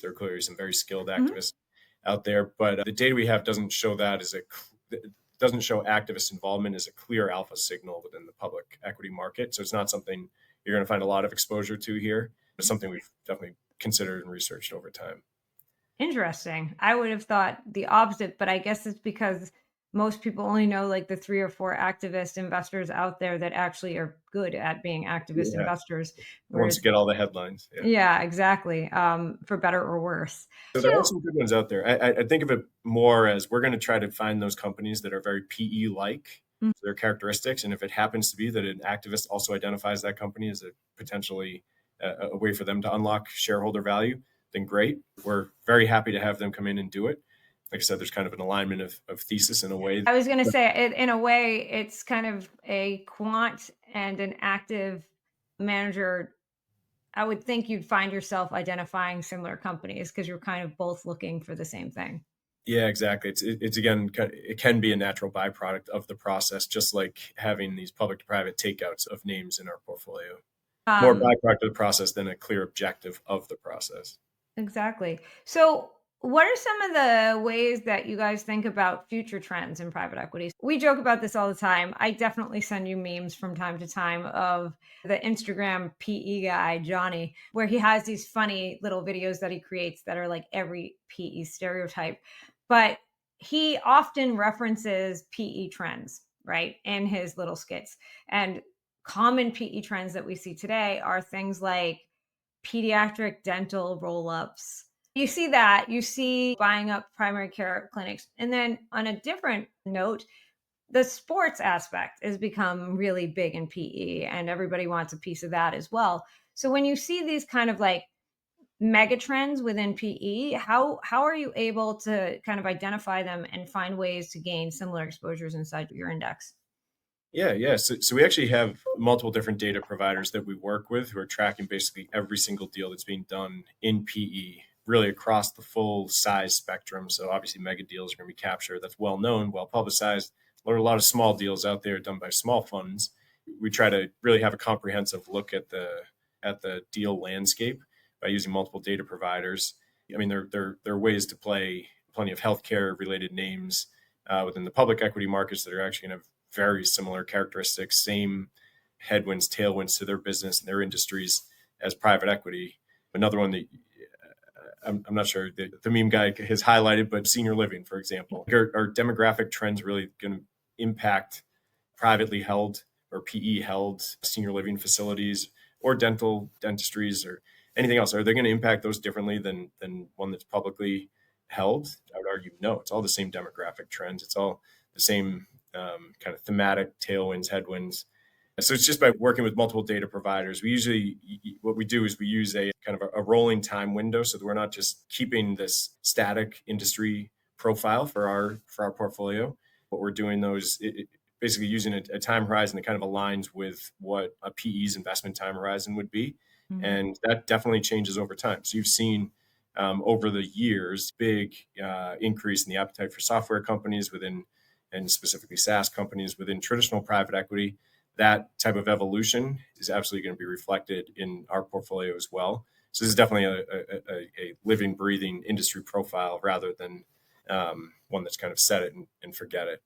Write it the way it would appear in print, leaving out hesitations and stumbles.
There are clearly some very skilled activists out there, but the data we have doesn't show that doesn't show activist involvement as a clear alpha signal within the public equity market. So it's not something you're going to find a lot of exposure to here. It's something we've definitely considered and researched over time. Interesting. I would have thought the opposite, but I guess it's because most people only know like the 3 or 4 activist investors out there that actually are good at being activist Yeah. investors. Once you get all the headlines. Yeah. Yeah, exactly. For better or worse. So there are some good ones out there. I think of it more as we're going to try to find those companies that are very PE-like, their characteristics. And if it happens to be that an activist also identifies that company as a potentially a way for them to unlock shareholder value, then great. We're very happy to have them come in and do it. Like I said, there's kind of an alignment of thesis in a way. I was going to say, in a way, it's kind of a quant and an active manager. I would think you'd find yourself identifying similar companies because you're kind of both looking for the same thing. Yeah, exactly. It's again, it can be a natural byproduct of the process, just like having these public to private takeouts of names in our portfolio. More byproduct of the process than a clear objective of the process. Exactly. So, what are some of the ways that you guys think about future trends in private equity? We joke about this all the time. I definitely send you memes from time to time of the Instagram PE guy, Johnny, where he has these funny little videos that he creates that are like every PE stereotype. But he often references PE trends, right, in his little skits. And common PE trends that we see today are things like pediatric dental roll-ups. You see that, you see buying up primary care clinics. And then on a different note, the sports aspect has become really big in PE and everybody wants a piece of that as well. So when you see these kind of like mega trends within PE, how are you able to kind of identify them and find ways to gain similar exposures inside your index? Yeah. So we actually have multiple different data providers that we work with who are tracking basically every single deal that's being done in PE, really across the full size spectrum. So obviously mega deals are going to be captured. That's well known, well publicized. There are a lot of small deals out there done by small funds. We try to really have a comprehensive look at the deal landscape by using multiple data providers. I mean, there are ways to play plenty of healthcare related names within the public equity markets that are actually going to have very similar characteristics, same headwinds, tailwinds to their business and their industries as private equity. Another one that I'm not sure the meme guy has highlighted, but senior living, for example. Are demographic trends really going to impact privately held or PE held senior living facilities or dentistries or anything else? Are they going to impact those differently than one that's publicly held? I would argue no. It's all the same demographic trends. It's all the same kind of thematic tailwinds, headwinds. So it's just by working with multiple data providers. What we do is we use a kind of a rolling time window so that we're not just keeping this static industry profile for our portfolio. What we're doing basically using a time horizon that kind of aligns with what a PE's investment time horizon would be. Mm-hmm. And that definitely changes over time. So you've seen over the years, big increase in the appetite for software companies and specifically SaaS companies within traditional private equity. That type of evolution is absolutely going to be reflected in our portfolio as well. So this is definitely a living, breathing industry profile rather than one that's kind of set it and forget it.